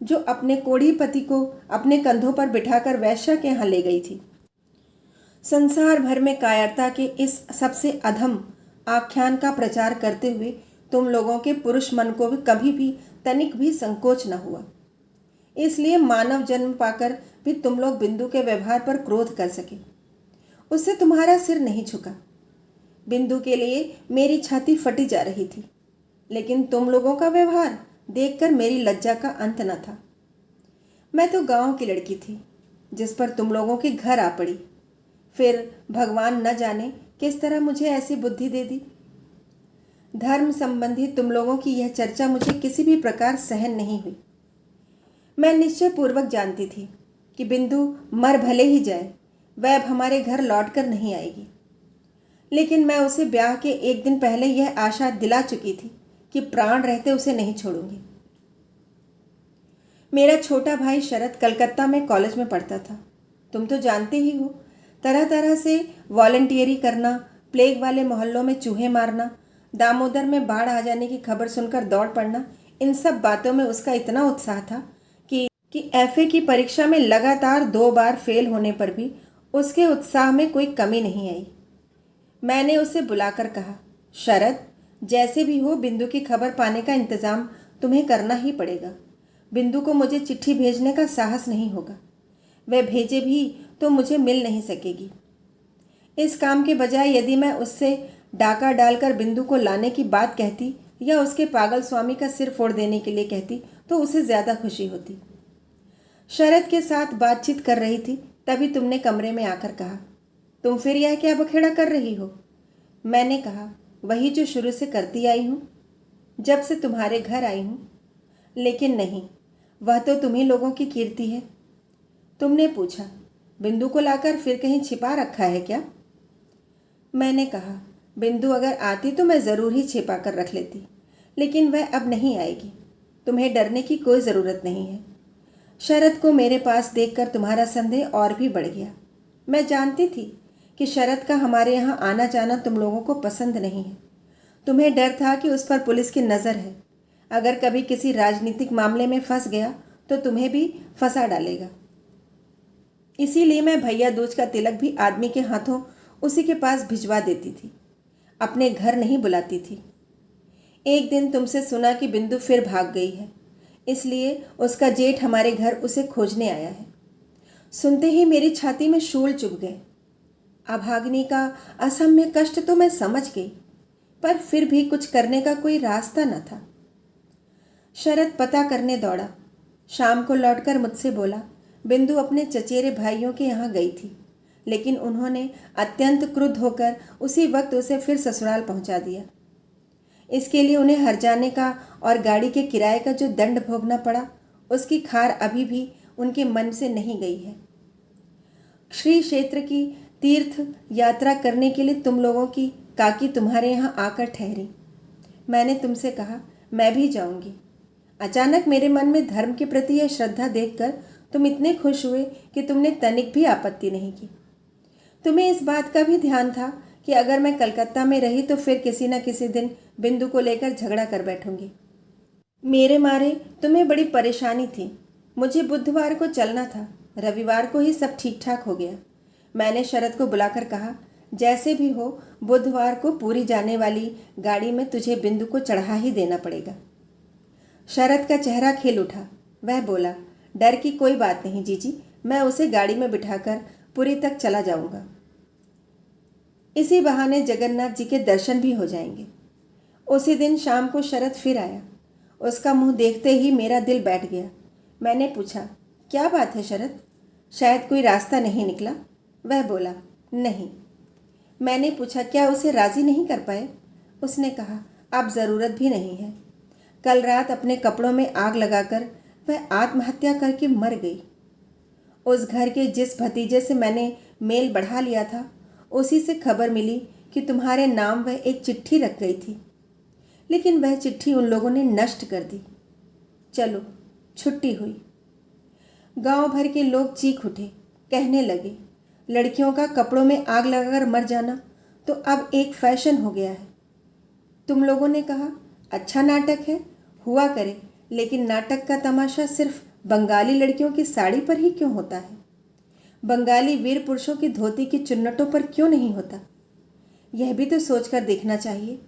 जो अपने कोढ़ी पति को अपने कंधों पर बिठाकर वैश्या के यहाँ ले गई थी। संसार भर में कायरता के इस सबसे अधम आख्यान का प्रचार करते हुए तुम लोगों के पुरुष मन को भी कभी भी तनिक भी संकोच न हुआ। इसलिए मानव जन्म पाकर भी तुम लोग बिंदु के व्यवहार पर क्रोध कर सके। उससे तुम्हारा सिर नहीं झुका। बिंदु के लिए मेरी छाती फटी जा रही थी, लेकिन तुम लोगों का व्यवहार देखकर मेरी लज्जा का अंत न था। मैं तो गांव की लड़की थी, जिस पर तुम लोगों के घर आ पड़ी। फिर भगवान न जाने किस तरह मुझे ऐसी बुद्धि दे दी। धर्म संबंधी तुम लोगों की यह चर्चा मुझे किसी भी प्रकार सहन नहीं हुई। मैं निश्चय पूर्वक जानती थी कि बिंदु मर भले ही जाए, वह अब हमारे घर लौट कर नहीं आएगी। लेकिन मैं उसे ब्याह के एक दिन पहले यह आशा दिला चुकी थी कि प्राण रहते उसे नहीं छोड़ूंगी। मेरा छोटा भाई शरद कलकत्ता में कॉलेज में पढ़ता था। तुम तो जानते ही हो, तरह तरह से वॉलंटियरी करना, प्लेग वाले मोहल्लों में चूहे मारना, दामोदर में बाढ़ आ जाने की खबर सुनकर दौड़ पड़ना, इन सब बातों में उसका इतना उत्साह था कि एफए की परीक्षा में लगातार 2 बार फेल होने पर भी उसके उत्साह में कोई कमी नहीं आई। मैंने उसे बुलाकर कहा, शरद, जैसे भी हो बिंदु की खबर पाने का इंतज़ाम तुम्हें करना ही पड़ेगा। बिंदु को मुझे चिट्ठी भेजने का साहस नहीं होगा। वह भेजे भी तो मुझे मिल नहीं सकेगी। इस काम के बजाय यदि मैं उससे डाका डालकर बिंदु को लाने की बात कहती या उसके पागल स्वामी का सिर फोड़ देने के लिए कहती तो उसे ज़्यादा खुशी होती। शरद के साथ बातचीत कर रही थी, तभी तुमने कमरे में आकर कहा, तुम फिर यह क्या बखेड़ा कर रही हो। मैंने कहा, वही जो शुरू से करती आई हूँ, जब से तुम्हारे घर आई हूँ। लेकिन नहीं, वह तो तुम्ही लोगों की कीर्ति है। तुमने पूछा, बिंदु को लाकर फिर कहीं छिपा रखा है क्या। मैंने कहा, बिंदु अगर आती तो मैं ज़रूर ही छिपा कर रख लेती, लेकिन वह अब नहीं आएगी। तुम्हें डरने की कोई ज़रूरत नहीं है। शरद को मेरे पास देखकर तुम्हारा संदेह और भी बढ़ गया। मैं जानती थी कि शरद का हमारे यहाँ आना जाना तुम लोगों को पसंद नहीं है। तुम्हें डर था कि उस पर पुलिस की नज़र है। अगर कभी किसी राजनीतिक मामले में फंस गया तो तुम्हें भी फंसा डालेगा। इसीलिए मैं भैया दूज का तिलक भी आदमी के हाथों उसी के पास भिजवा देती थी, अपने घर नहीं बुलाती थी। एक दिन तुमसे सुना कि बिंदु फिर भाग गई है, इसलिए उसका जेठ हमारे घर उसे खोजने आया है। सुनते ही मेरी छाती में शूल चुभ गए। अभागिनी का असम्य कष्ट तो मैं समझ गई, पर फिर भी कुछ करने का कोई रास्ता न था। शरद पता करने दौड़ा। शाम को लौटकर मुझसे बोला, बिंदु अपने चचेरे भाइयों के यहाँ गई थी, लेकिन उन्होंने अत्यंत क्रुद्ध होकर उसी वक्त उसे फिर ससुराल पहुँचा दिया। इसके लिए उन्हें हर्जाने का और गाड़ी के किराए का जो दंड भोगना पड़ा, उसकी खार अभी भी उनके मन से नहीं गई है। श्री क्षेत्र की तीर्थ यात्रा करने के लिए तुम लोगों की काकी तुम्हारे यहाँ आकर ठहरी। मैंने तुमसे कहा, मैं भी जाऊंगी। अचानक मेरे मन में धर्म के प्रति यह श्रद्धा देखकर तुम इतने खुश हुए कि तुमने तनिक भी आपत्ति नहीं की। तुम्हें इस बात का भी ध्यान था कि अगर मैं कलकत्ता में रही तो फिर किसी न किसी दिन बिंदु को लेकर झगड़ा कर बैठूंगी। मेरे मारे तुम्हें बड़ी परेशानी थी। मुझे बुधवार को चलना था, रविवार को ही सब ठीक ठाक हो गया। मैंने शरद को बुलाकर कहा, जैसे भी हो बुधवार को पूरी जाने वाली गाड़ी में तुझे बिंदु को चढ़ा ही देना पड़ेगा। शरद का चेहरा खिल उठा। वह बोला, डर की कोई बात नहीं जीजी, मैं उसे गाड़ी में बिठाकर पुरी तक चला जाऊंगा। इसी बहाने जगन्नाथ जी के दर्शन भी हो जाएंगे। उसी दिन शाम को शरद फिर आया। उसका मुंह देखते ही मेरा दिल बैठ गया। मैंने पूछा, क्या बात है शरद, शायद कोई रास्ता नहीं निकला? वह बोला, नहीं। मैंने पूछा, क्या उसे राज़ी नहीं कर पाए? उसने कहा, अब ज़रूरत भी नहीं है। कल रात अपने कपड़ों में आग लगाकर वह आत्महत्या करके मर गई। उस घर के जिस भतीजे से मैंने मेल बढ़ा लिया था, उसी से खबर मिली कि तुम्हारे नाम वह एक चिट्ठी रख गई थी, लेकिन वह चिट्ठी उन लोगों ने नष्ट कर दी। चलो, छुट्टी हुई। गांव भर के लोग चीख उठे, कहने लगे, लड़कियों का कपड़ों में आग लगाकर मर जाना तो अब एक फैशन हो गया है। तुम लोगों ने कहा, अच्छा नाटक है, हुआ करे, लेकिन नाटक का तमाशा सिर्फ बंगाली लड़कियों की साड़ी पर ही क्यों होता है? बंगाली वीर पुरुषों की धोती की चुन्नटों पर क्यों नहीं होता? यह भी तो सोचकर देखना चाहिए।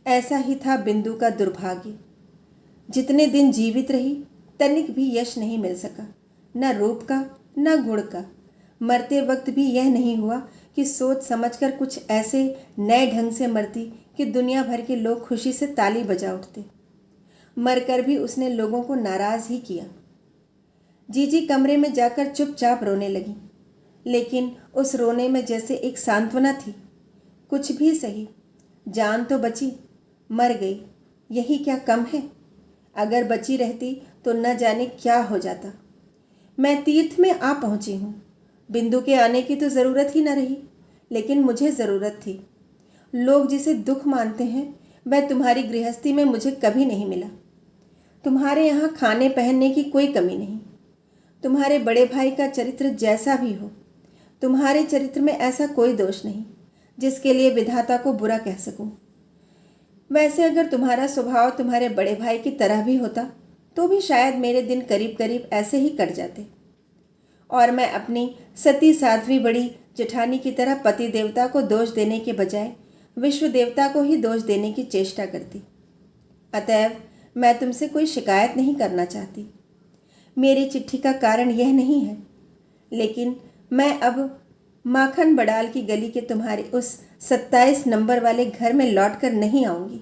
ऐसा ही था बिंदु का दुर्भाग्य। जितने दिन जीवित रही, तनिक भी यश नहीं मिल सका, न रूप का न गुण का। मरते वक्त भी यह नहीं हुआ कि सोच समझकर कुछ ऐसे नए ढंग से मरती कि दुनिया भर के लोग खुशी से ताली बजा उठते। मरकर भी उसने लोगों को नाराज ही किया। जीजी कमरे में जाकर चुपचाप रोने लगी, लेकिन उस रोने में जैसे एक सांत्वना थी। कुछ भी सही, जान तो बची, मर गई, यही क्या कम है? अगर बची रहती तो न जाने क्या हो जाता। मैं तीर्थ में आ पहुंची हूँ। बिंदु के आने की तो ज़रूरत ही न रही, लेकिन मुझे ज़रूरत थी। लोग जिसे दुख मानते हैं वह तुम्हारी गृहस्थी में मुझे कभी नहीं मिला। तुम्हारे यहाँ खाने पहनने की कोई कमी नहीं। तुम्हारे बड़े भाई का चरित्र जैसा भी हो, तुम्हारे चरित्र में ऐसा कोई दोष नहीं जिसके लिए विधाता को बुरा कह सकूं। वैसे अगर तुम्हारा स्वभाव तुम्हारे बड़े भाई की तरह भी होता तो भी शायद मेरे दिन करीब करीब ऐसे ही कट जाते, और मैं अपनी सती साध्वी बड़ी जेठानी की तरह पति देवता को दोष देने के बजाय विश्व देवता को ही दोष देने की चेष्टा करती। अतएव मैं तुमसे कोई शिकायत नहीं करना चाहती। मेरी चिट्ठी का कारण यह नहीं है, लेकिन मैं अब माखन बड़ाल की गली के तुम्हारे उस 27 नंबर वाले घर में लौटकर नहीं आऊँगी।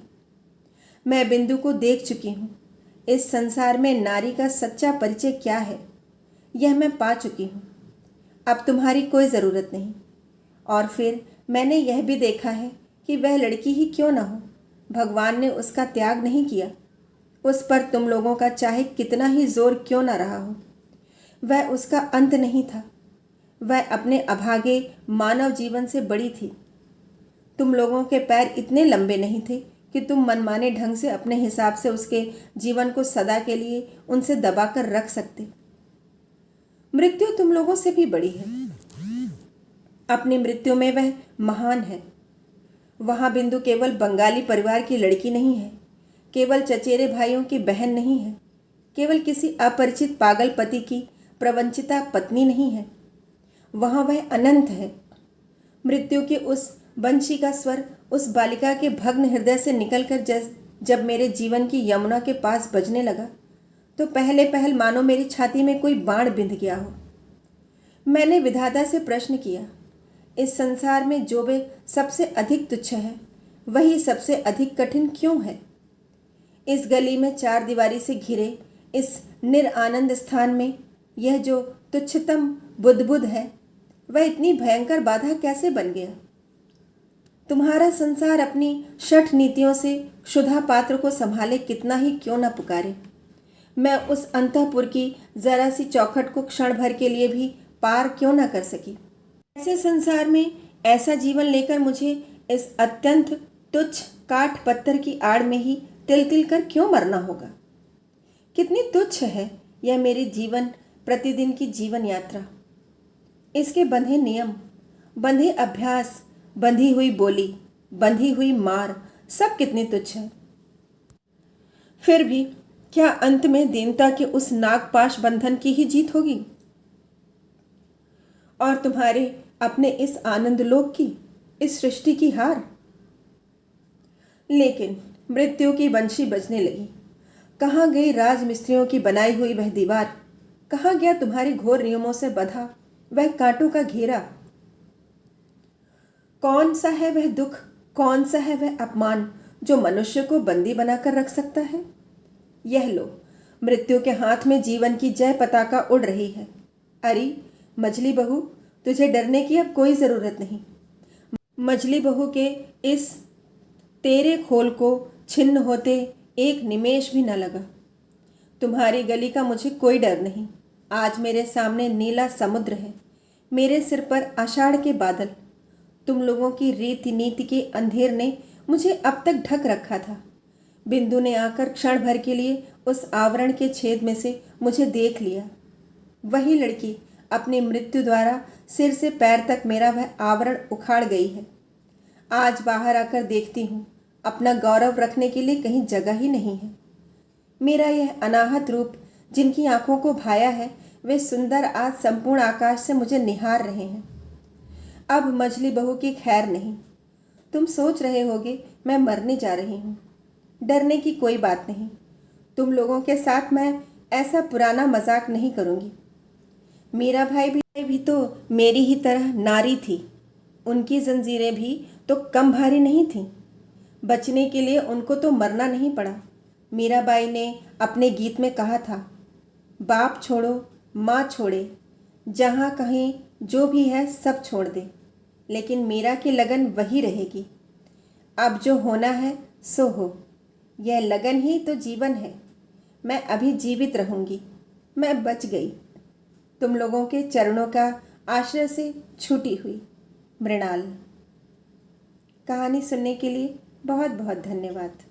मैं बिंदु को देख चुकी हूँ। इस संसार में नारी का सच्चा परिचय क्या है, यह मैं पा चुकी हूँ। अब तुम्हारी कोई ज़रूरत नहीं। और फिर मैंने यह भी देखा है कि वह लड़की ही क्यों न हो, भगवान ने उसका त्याग नहीं किया। उस पर तुम लोगों का चाहे कितना ही जोर क्यों न रहा हो, वह उसका अंत नहीं था। वह अपने अभागे मानव जीवन से बड़ी थी। तुम लोगों के पैर इतने लंबे नहीं थे कि तुम मनमाने ढंग से अपने हिसाब से उसके जीवन को सदा के लिए उनसे दबाकर रख सकते। मृत्यु तुम लोगों से भी बड़ी है। अपनी मृत्यु में वह महान है। वहाँ बिंदु केवल बंगाली परिवार की लड़की नहीं है, केवल चचेरे भाइयों की बहन नहीं है, केवल किसी अपरिचित पागल पति की प्रवंचिता पत्नी नहीं है। वहाँ वह अनंत है। मृत्यु के उस बंशी का स्वर उस बालिका के भग्न हृदय से निकलकर जब मेरे जीवन की यमुना के पास बजने लगा तो पहले पहल मानो मेरी छाती में कोई बाण बिंध गया हो। मैंने विधाता से प्रश्न किया, इस संसार में जो वे सबसे अधिक तुच्छ है वही सबसे अधिक कठिन क्यों है? इस गली में 4 दीवारी से घिरे इस निरानंद स्थान में यह जो तुच्छतम बुद्बुद है वह इतनी भयंकर बाधा कैसे बन गया? तुम्हारा संसार अपनी शठ नीतियों से क्षुधा पात्र को संभाले कितना ही क्यों न पुकारे, मैं उस अंतःपुर की जरा सी चौखट को क्षण भर के लिए भी पार क्यों न कर सकी? ऐसे संसार में ऐसा जीवन लेकर मुझे इस अत्यंत तुच्छ काठ पत्थर की आड़ में ही तिल तिल कर क्यों मरना होगा? कितनी तुच्छ है यह मेरी जीवन प्रतिदिन की जीवन यात्रा। इसके बंधे नियम, बंधे अभ्यास, बंधी हुई बोली, बंधी हुई मार, सब कितनी तुच्छ है। फिर भी क्या अंत में दीनता के उस नागपाश बंधन की ही जीत होगी? और तुम्हारे अपने इस आनंद लोक की, इस सृष्टि की हार। लेकिन मृत्यु की बंशी बजने लगी। कहाँ गई राजमिस्त्रियों की बनाई हुई वह दीवार? कहाँ गया तुम्हारे घोर नियमों से बंधा वह कांटों का घेरा? कौन सा है वह दुख, कौन सा है वह अपमान जो मनुष्य को बंदी बनाकर रख सकता है? यह लो, मृत्यु के हाथ में जीवन की जय पताका उड़ रही है। अरे मछली बहू, तुझे डरने की अब कोई ज़रूरत नहीं। मछली बहू के इस तेरे खोल को छिन्न होते एक निमेष भी न लगा। तुम्हारी गली का मुझे कोई डर नहीं। आज मेरे सामने नीला समुद्र है, मेरे सिर पर आषाढ़ के बादल। तुम लोगों की रीति नीति के अंधेर ने मुझे अब तक ढक रखा था। बिंदु ने आकर क्षण भर के लिए उस आवरण के छेद में से मुझे देख लिया। वही लड़की अपनी मृत्यु द्वारा सिर से पैर तक मेरा वह आवरण उखाड़ गई है। आज बाहर आकर देखती हूँ, अपना गौरव रखने के लिए कहीं जगह ही नहीं है। मेरा यह अनाहत रूप जिनकी आंखों को भाया है, वे सुंदर आज संपूर्ण आकाश से मुझे निहार रहे हैं। अब मछली बहू की खैर नहीं। तुम सोच रहे होगे मैं मरने जा रही हूँ। डरने की कोई बात नहीं। तुम लोगों के साथ मैं ऐसा पुराना मजाक नहीं करूँगी। मेरा भाई भी तो मेरी ही तरह नारी थी। उनकी जंजीरें भी तो कम भारी नहीं थीं। बचने के लिए उनको तो मरना नहीं पड़ा। मीराबाई ने अपने गीत में कहा था, बाप छोड़ो माँ छोड़े, जहाँ कहीं जो भी है सब छोड़ दे, लेकिन मीरा की लगन वही रहेगी। अब जो होना है सो हो। यह लगन ही तो जीवन है। मैं अभी जीवित रहूँगी। मैं बच गई। तुम लोगों के चरणों का आश्रय से छूटी हुई। मृणाल। कहानी सुनने के लिए बहुत बहुत धन्यवाद।